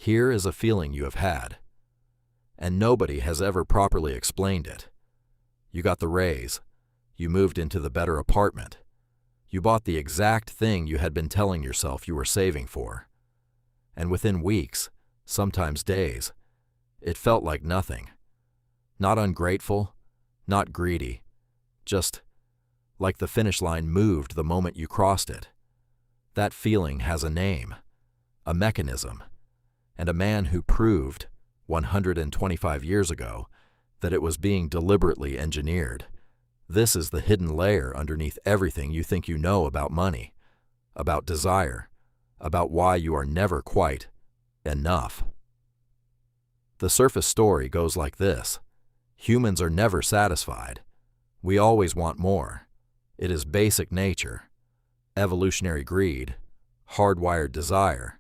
Here is a feeling you have had, and nobody has ever properly explained it. You got the raise. You moved into the better apartment. You bought the exact thing you had been telling yourself you were saving for. And within weeks, sometimes days, it felt like nothing. Not ungrateful, not greedy, just like the finish line moved the moment you crossed it. That feeling has a name, a mechanism, and a man who proved, 125 years ago, that it was being deliberately engineered. This is the hidden layer underneath everything you think you know about money, about desire, about why you are never quite enough. The surface story goes like this. Humans are never satisfied. We always want more. It is basic nature, evolutionary greed, hardwired desire,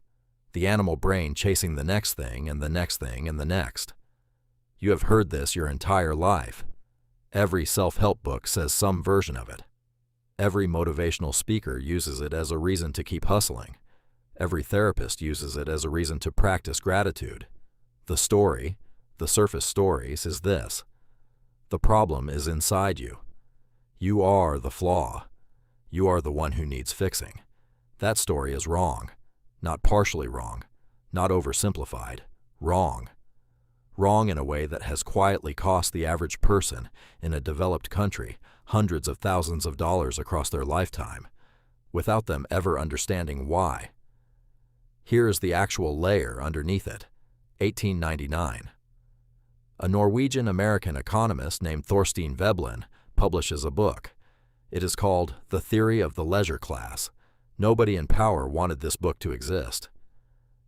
the animal brain chasing the next thing and the next thing and the next. You have heard this your entire life. Every self-help book says some version of it. Every motivational speaker uses it as a reason to keep hustling. Every therapist uses it as a reason to practice gratitude. The story, the surface stories, is this. The problem is inside you. You are the flaw. You are the one who needs fixing. That story is wrong. Not partially wrong. Not oversimplified. Wrong. Wrong in a way that has quietly cost the average person in a developed country hundreds of thousands of dollars across their lifetime, without them ever understanding why. Here is the actual layer underneath it. 1899. A Norwegian-American economist named Thorstein Veblen publishes a book. It is called The Theory of the Leisure Class. Nobody in power wanted this book to exist,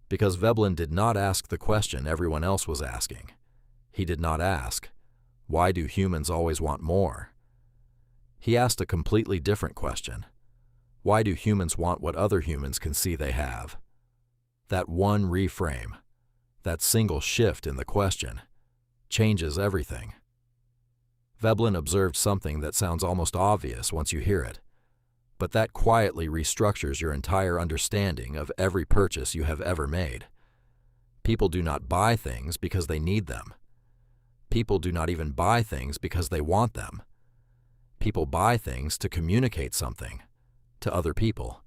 because Veblen did not ask the question everyone else was asking. He did not ask, why do humans always want more? He asked a completely different question. Why do humans want what other humans can see they have? That one reframe, that single shift in the question, changes everything. Veblen observed something that sounds almost obvious once you hear it, but that quietly restructures your entire understanding of every purchase you have ever made. People do not buy things because they need them. People do not even buy things because they want them. People buy things to communicate something to other people.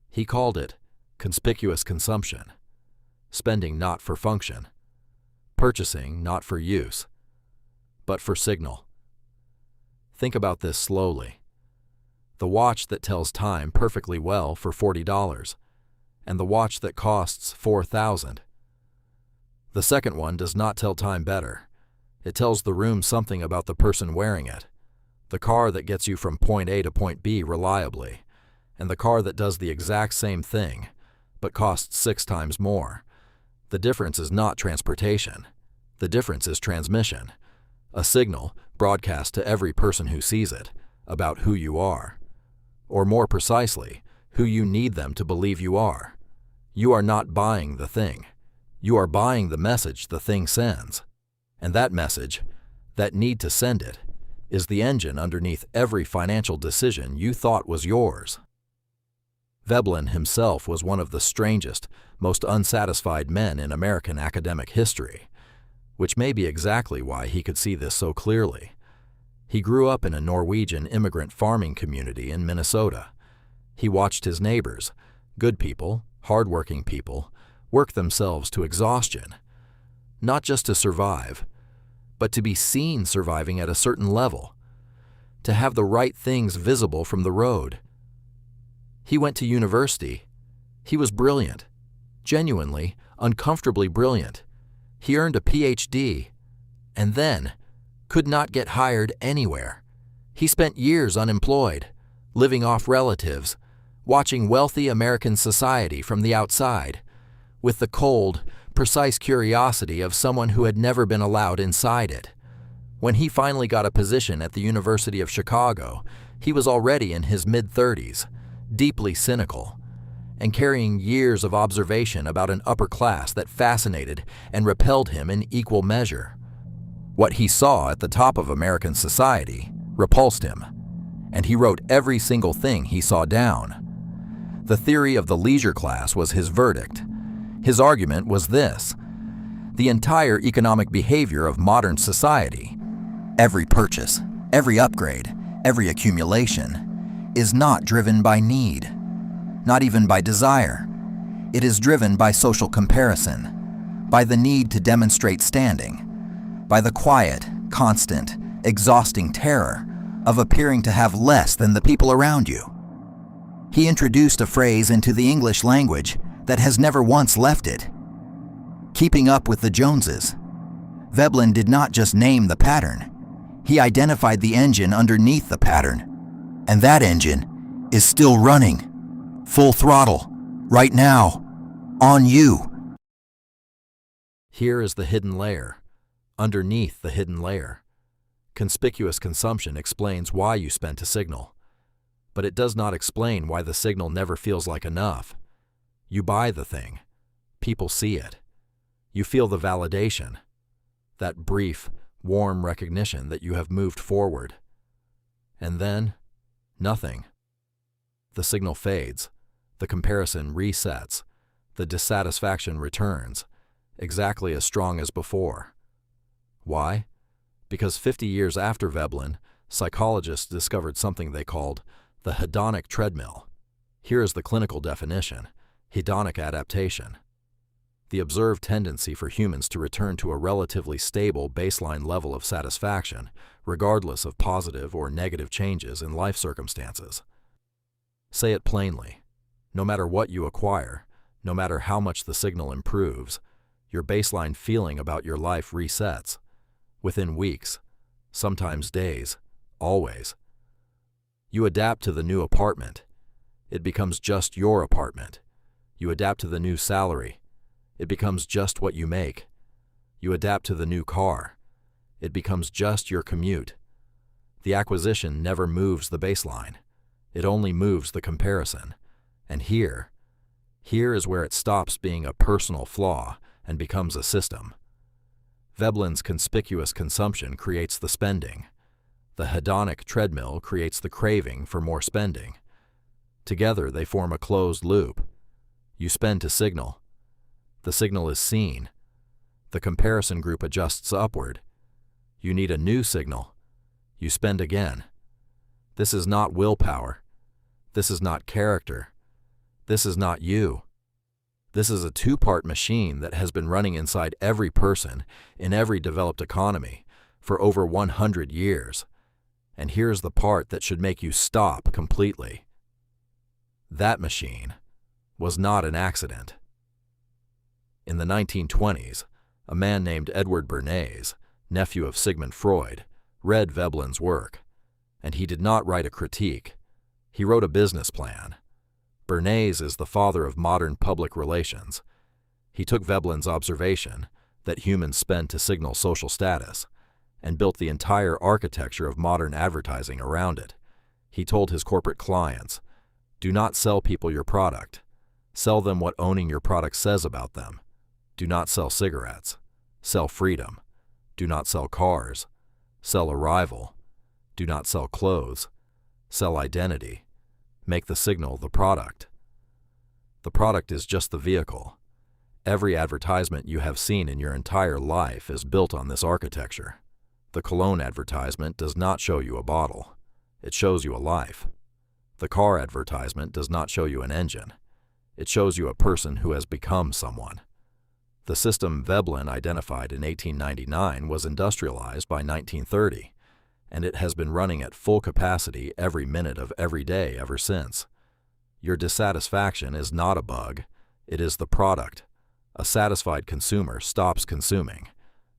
He called it conspicuous consumption, spending not for function, purchasing not for use, but for signal. Think about this slowly. The watch that tells time perfectly well for $40, and the watch that costs $4,000. The second one does not tell time better. It tells the room something about the person wearing it, the car that gets you from point A to point B reliably, and the car that does the exact same thing, but costs 6 times more. The difference is not transportation. The difference is transmission, a signal broadcast to every person who sees it about who you are. Or more precisely, who you need them to believe you are. You are not buying the thing. You are buying the message the thing sends. And that message, that need to send it, is the engine underneath every financial decision you thought was yours. Veblen himself was one of the strangest, most unsatisfied men in American academic history, which may be exactly why he could see this so clearly. He grew up in a Norwegian immigrant farming community in Minnesota. He watched his neighbors, good people, hardworking people, work themselves to exhaustion, not just to survive, but to be seen surviving at a certain level, to have the right things visible from the road. He went to university. He was brilliant, genuinely, uncomfortably brilliant. He earned a PhD, and then could not get hired anywhere. He spent years unemployed, living off relatives, watching wealthy American society from the outside, with the cold, precise curiosity of someone who had never been allowed inside it. When he finally got a position at the University of Chicago, he was already in his mid-30s, deeply cynical, and carrying years of observation about an upper class that fascinated and repelled him in equal measure. What he saw at the top of American society repulsed him, and he wrote every single thing he saw down. The theory of the leisure class was his verdict. His argument was this: the entire economic behavior of modern society, every purchase, every upgrade, every accumulation, is not driven by need, not even by desire. It is driven by social comparison, by the need to demonstrate standing, by the quiet, constant, exhausting terror of appearing to have less than the people around you. He introduced a phrase into the English language that has never once left it: keeping up with the Joneses. Veblen did not just name the pattern, he identified the engine underneath the pattern. And that engine is still running, full throttle, right now, on you. Here is the hidden layer, underneath the hidden layer. Conspicuous consumption explains why you spent a signal, but it does not explain why the signal never feels like enough. You buy the thing. People see it. You feel the validation, that brief, warm recognition that you have moved forward. And then, nothing. The signal fades. The comparison resets. The dissatisfaction returns, exactly as strong as before. Why? Because 50 years after Veblen, psychologists discovered something they called the hedonic treadmill. Here is the clinical definition: hedonic adaptation. The observed tendency for humans to return to a relatively stable baseline level of satisfaction, regardless of positive or negative changes in life circumstances. Say it plainly: no matter what you acquire, no matter how much the signal improves, your baseline feeling about your life resets. Within weeks, sometimes days, always. You adapt to the new apartment. It becomes just your apartment. You adapt to the new salary. It becomes just what you make. You adapt to the new car. It becomes just your commute. The acquisition never moves the baseline. It only moves the comparison. And here is where it stops being a personal flaw and becomes a system. Veblen's conspicuous consumption creates the spending. The hedonic treadmill creates the craving for more spending. Together they form a closed loop. You spend to signal. The signal is seen. The comparison group adjusts upward. You need a new signal. You spend again. This is not willpower. This is not character. This is not you. This is a two-part machine that has been running inside every person in every developed economy for over 100 years. And here's the part that should make you stop completely. That machine was not an accident. In the 1920s, a man named Edward Bernays, nephew of Sigmund Freud, read Veblen's work, and he did not write a critique. He wrote a business plan. Bernays is the father of modern public relations. He took Veblen's observation that humans spend to signal social status and built the entire architecture of modern advertising around it. He told his corporate clients, "Do not sell people your product. Sell them what owning your product says about them. Do not sell cigarettes. Sell freedom. Do not sell cars. Sell arrival. Do not sell clothes. Sell identity. Make the signal the product." The product is just the vehicle. Every advertisement you have seen in your entire life is built on this architecture. The cologne advertisement does not show you a bottle. It shows you a life. The car advertisement does not show you an engine. It shows you a person who has become someone. The system Veblen identified in 1899 was industrialized by 1930, and it has been running at full capacity every minute of every day ever since. Your dissatisfaction is not a bug, it is the product. A satisfied consumer stops consuming.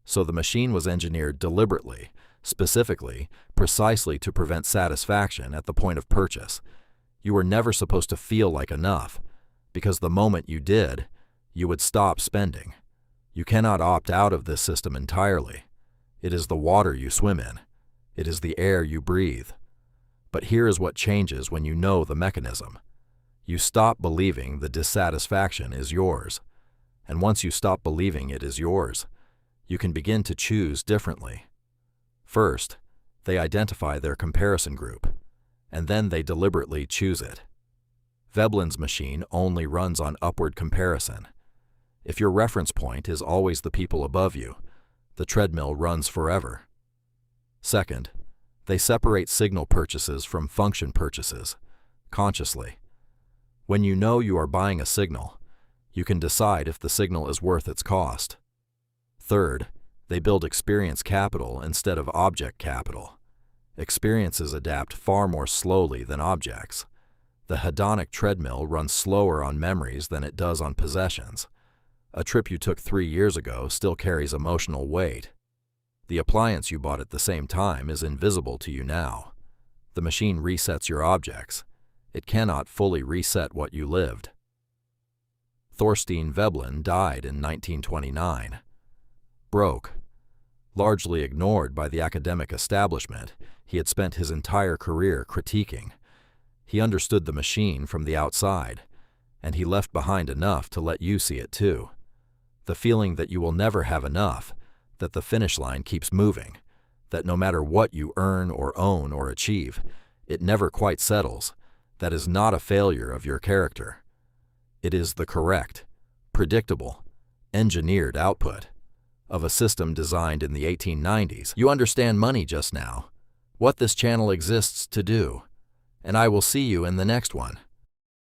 So the machine was engineered deliberately, specifically, precisely to prevent satisfaction at the point of purchase. You were never supposed to feel like enough, because the moment you did, you would stop spending. You cannot opt out of this system entirely. It is the water you swim in. It is the air you breathe. But here is what changes when you know the mechanism. You stop believing the dissatisfaction is yours. And once you stop believing it is yours, you can begin to choose differently. First, they identify their comparison group, and then they deliberately choose it. Veblen's machine only runs on upward comparison. If your reference point is always the people above you, the treadmill runs forever. Second, they separate signal purchases from function purchases, consciously. When you know you are buying a signal, you can decide if the signal is worth its cost. Third, they build experience capital instead of object capital. Experiences adapt far more slowly than objects. The hedonic treadmill runs slower on memories than it does on possessions. A trip you took 3 years ago still carries emotional weight. The appliance you bought at the same time is invisible to you now. The machine resets your objects. It cannot fully reset what you lived. Thorstein Veblen died in 1929. Broke. Largely ignored by the academic establishment, he had spent his entire career critiquing. He understood the machine from the outside, and he left behind enough to let you see it too. The feeling that you will never have enough, that the finish line keeps moving, that no matter what you earn or own or achieve, it never quite settles, that is not a failure of your character. It is the correct, predictable, engineered output of a system designed in the 1890s. You understand money just now, what this channel exists to do, and I will see you in the next one.